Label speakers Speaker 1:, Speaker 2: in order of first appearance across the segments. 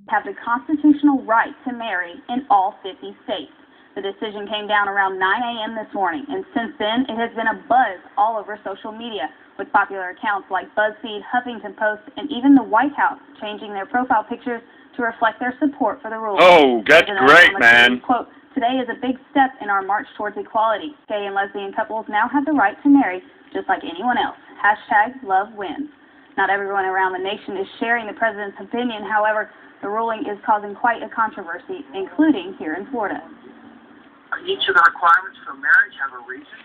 Speaker 1: have the constitutional right to marry in all 50 states. The decision came down around 9 a.m. this morning, and since then, it has been a buzz all over social media, with popular accounts like BuzzFeed, Huffington Post, and even the White House changing their profile pictures to reflect their support for the ruling.
Speaker 2: Oh, that's great, man.
Speaker 1: Quote, "Today is a big step in our march towards equality. Gay and lesbian couples now have the right to marry just like anyone else. Hashtag love wins." Not everyone around the nation is sharing the president's opinion. However, the ruling is causing quite a controversy, including here in Florida.
Speaker 3: Each of the requirements for marriage have a reason.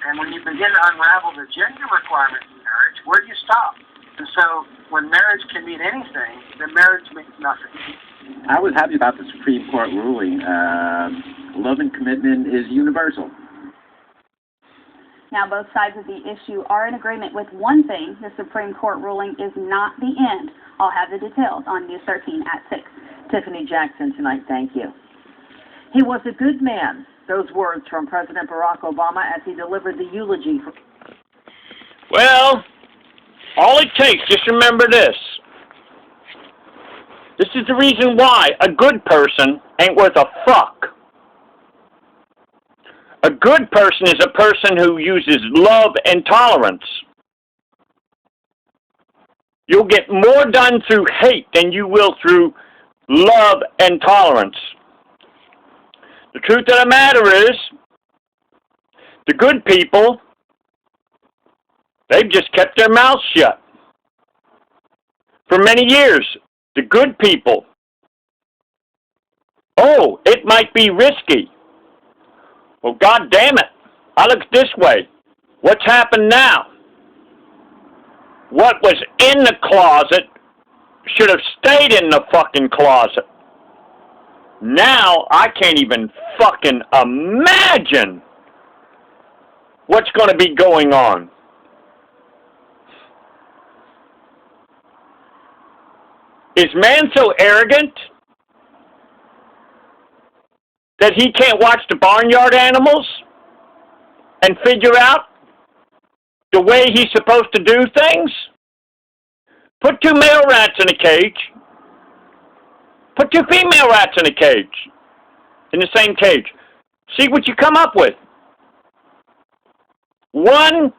Speaker 3: And when you begin to unravel the gender requirement in marriage, where do you stop? And so when marriage can mean anything, then marriage means nothing.
Speaker 4: I was happy about the Supreme Court ruling. Love and commitment is universal.
Speaker 1: Now, both sides of the issue are in agreement with one thing: the Supreme Court ruling is not the end. I'll have the details on News 13 at 6.
Speaker 5: Tiffany Jackson tonight, thank you. He was a good man. Those words from President Barack Obama as he delivered the eulogy.
Speaker 2: Well, all it takes, just remember this. This is the reason why a good person ain't worth a fuck. A good person is a person who uses love and tolerance. You'll get more done through hate than you will through love and tolerance. The truth of the matter is, the good people, they've just kept their mouths shut. For many years, the good people, oh, it might be risky. Well, God damn it, I look this way. What's happened now? What was in the closet should have stayed in the fucking closet. Now, I can't even fucking imagine what's going to be going on. Is man so arrogant that he can't watch the barnyard animals and figure out the way he's supposed to do things? Put 2 male rats in a cage. Put 2 female rats in a cage. In the same cage. See what you come up with. 1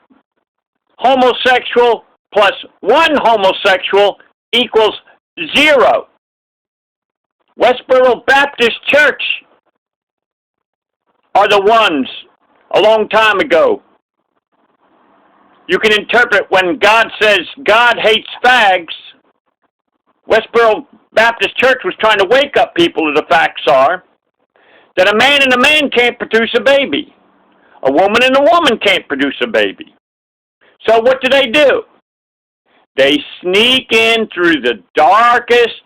Speaker 2: homosexual plus 1 homosexual equals 0. Westboro Baptist Church are the ones a long time ago. You can interpret when God says God hates fags. Westboro Baptist Church was trying to wake up people to the facts are that a man and a man can't produce a baby. A woman and a woman can't produce a baby. So what do? They sneak in through the darkest,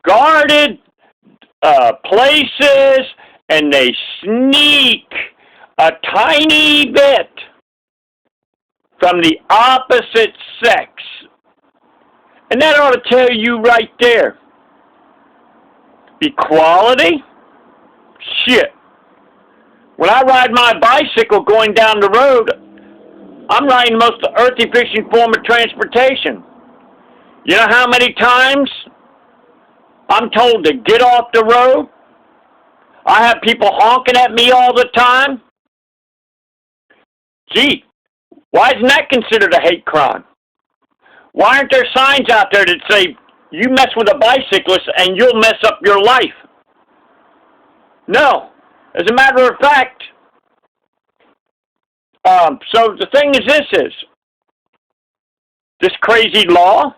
Speaker 2: guarded places, and they sneak a tiny bit from the opposite sex. And that ought to tell you right there. Equality? Shit. When I ride my bicycle going down the road, I'm riding the most earth-efficient form of transportation. You know how many times I'm told to get off the road? I have people honking at me all the time. Gee, why isn't that considered a hate crime? Why aren't there signs out there that say, you mess with a bicyclist and you'll mess up your life? No. As a matter of fact, so the thing is this crazy law,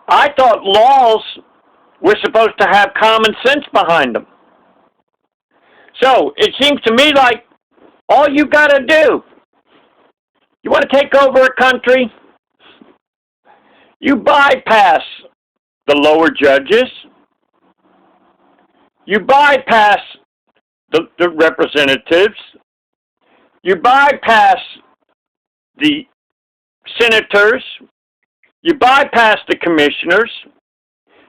Speaker 2: I thought laws were supposed to have common sense behind them. So it seems to me like all you got to do, you want to take over a country, you bypass the lower judges, you bypass the representatives, you bypass the senators, you bypass the commissioners,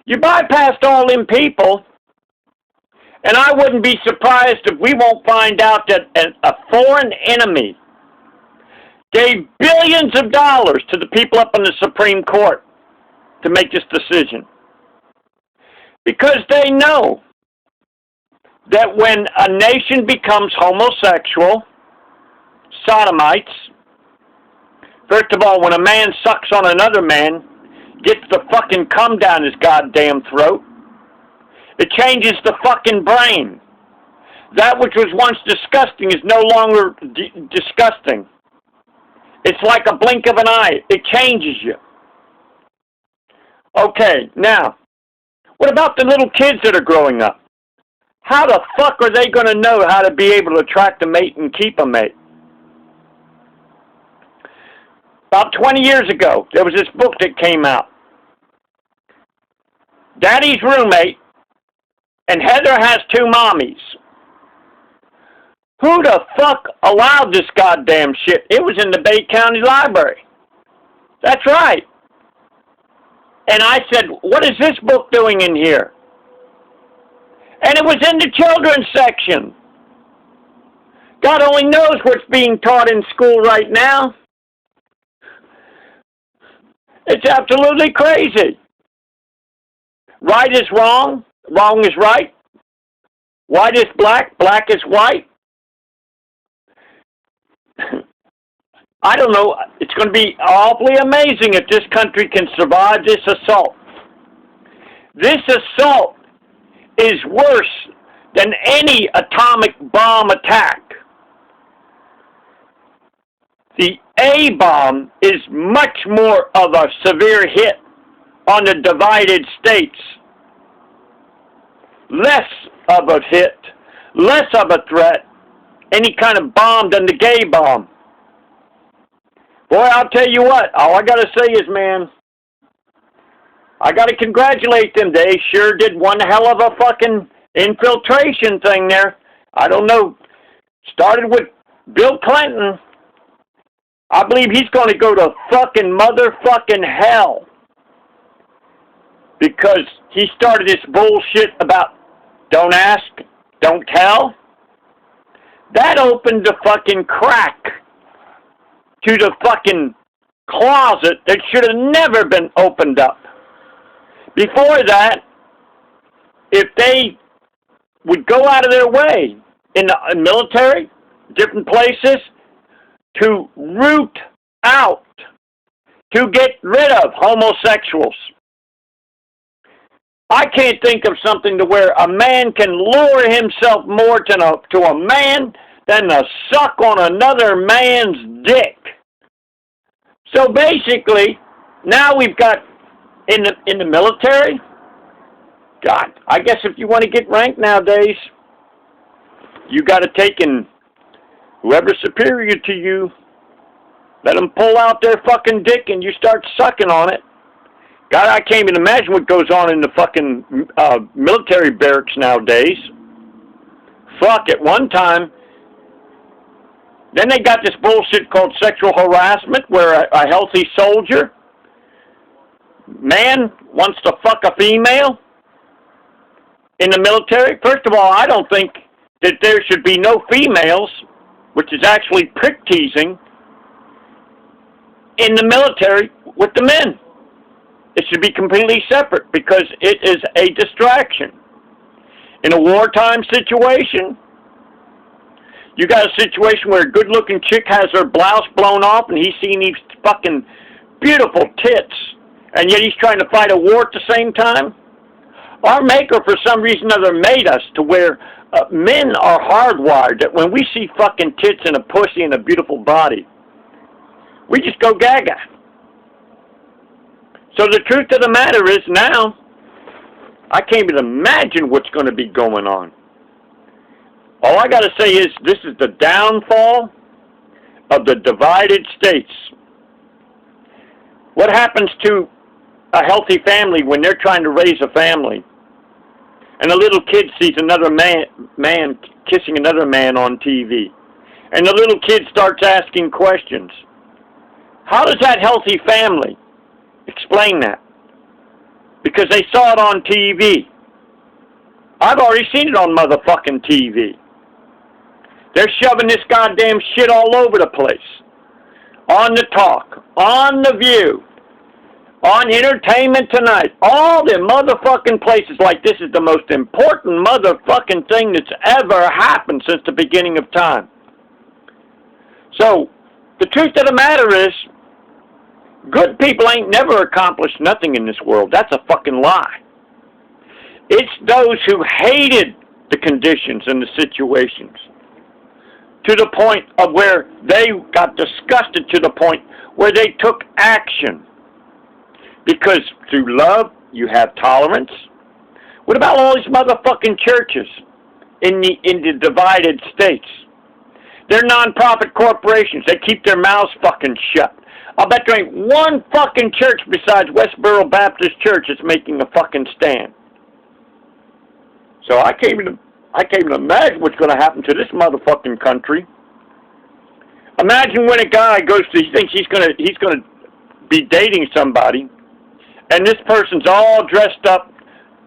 Speaker 2: you bypassed all them people, and I wouldn't be surprised if we won't find out that a foreign enemy gave billions of dollars to the people up in the Supreme Court to make this decision. Because they know that when a nation becomes homosexual, sodomites, first of all, when a man sucks on another man, gets the fucking cum down his goddamn throat, it changes the fucking brain. That which was once disgusting is no longer disgusting. It's like a blink of an eye. It changes you. Okay, now, what about the little kids that are growing up? How the fuck are they going to know how to be able to attract a mate and keep a mate? About 20 years ago, there was this book that came out. Daddy's Roommate and Heather Has Two Mommies. Who the fuck allowed this goddamn shit? It was in the Bay County Library. That's right. And I said, what is this book doing in here? And it was in the children's section. God only knows what's being taught in school right now. It's absolutely crazy. Right is wrong. Wrong is right. White is black. Black is white. I don't know. It's going to be awfully amazing if this country can survive this assault. This assault is worse than any atomic bomb attack. The A-bomb is much more of a severe hit on the divided states. Less of a hit, less of a threat, any kind of bomb than the gay bomb. Boy, I'll tell you what, all I got to say is, man, I got to congratulate them. They sure did one hell of a fucking infiltration thing there. I don't know. Started with Bill Clinton. I believe he's going to go to fucking motherfucking hell. Because he started this bullshit about don't ask, don't tell. That opened the fucking crack to the fucking closet that should have never been opened up. Before that, if they would go out of their way in the military, different places, to root out, to get rid of homosexuals. I can't think of something to where a man can lure himself more to a man than to suck on another man's dick. So basically, now we've got in the military, God, I guess if you want to get ranked nowadays, you got to take in whoever's superior to you, let them pull out their fucking dick and you start sucking on it. God, I can't even imagine what goes on in the fucking military barracks nowadays. Fuck, at one time. Then they got this bullshit called sexual harassment where a healthy soldier, man, wants to fuck a female in the military. First of all, I don't think that there should be no females, which is actually prick teasing, in the military with the men. It should be completely separate because it is a distraction. In a wartime situation, you got a situation where a good-looking chick has her blouse blown off and he's seeing these fucking beautiful tits, and yet he's trying to fight a war at the same time. Our Maker, for some reason or other, made us to where men are hardwired that when we see fucking tits and a pussy and a beautiful body, we just go gaga. So the truth of the matter is now, I can't even imagine what's going to be going on. All I got to say is this is the downfall of the divided states. What happens to a healthy family when they're trying to raise a family and a little kid sees another man kissing another man on TV and the little kid starts asking questions? How does that healthy family explain that? Because they saw it on TV. I've already seen it on motherfucking TV. They're shoving this goddamn shit all over the place. On the Talk, on The View, on Entertainment Tonight. All the motherfucking places like this is the most important motherfucking thing that's ever happened since the beginning of time. So, the truth of the matter is, good people ain't never accomplished nothing in this world. That's a fucking lie. It's those who hated the conditions and the situations to the point of where they got disgusted to the point where they took action. Because through love, you have tolerance. What about all these motherfucking churches in the divided states? They're non-profit corporations. They keep their mouths fucking shut. I'll bet there ain't one fucking church besides Westboro Baptist Church that's making a fucking stand. So I can't even imagine what's going to happen to this motherfucking country. Imagine when a guy he thinks he's going to be dating somebody, and this person's all dressed up,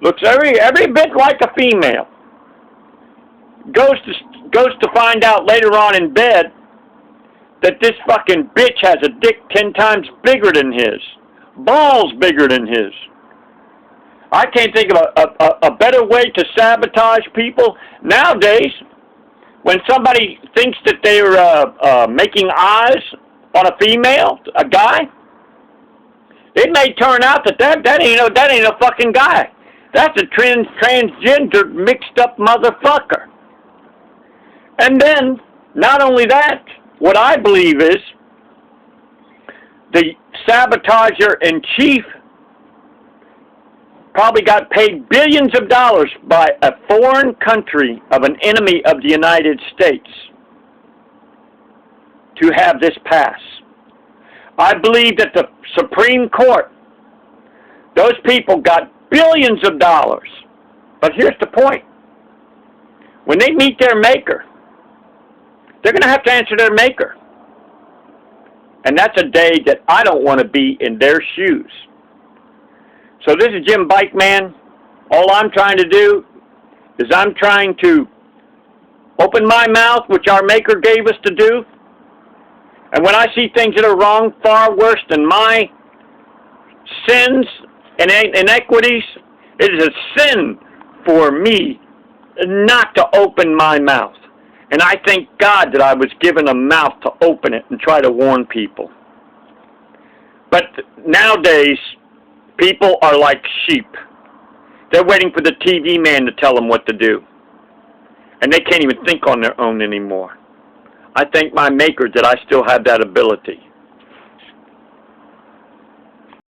Speaker 2: looks every bit like a female. Goes to find out later on in bed that this fucking bitch has a dick 10 times bigger than his, balls bigger than his. I can't think of a better way to sabotage people nowadays. When somebody thinks that they're making eyes on a female, a guy, it may turn out that ain't a fucking guy. That's a transgender mixed up motherfucker. And then, not only that, what I believe is the sabotager-in-chief probably got paid billions of dollars by a foreign country of an enemy of the United States to have this pass. I believe that the Supreme Court, those people got billions of dollars. But here's the point. When they meet their maker, they're going to have to answer their maker. And that's a day that I don't want to be in their shoes. So this is Jimbikeman. All I'm trying to do is I'm trying to open my mouth, which our Maker gave us to do. And when I see things that are wrong, far worse than my sins and inequities, it is a sin for me not to open my mouth. And I thank God that I was given a mouth to open it and try to warn people. But nowadays, people are like sheep. They're waiting for the TV man to tell them what to do. And they can't even think on their own anymore. I thank my Maker that I still have that ability.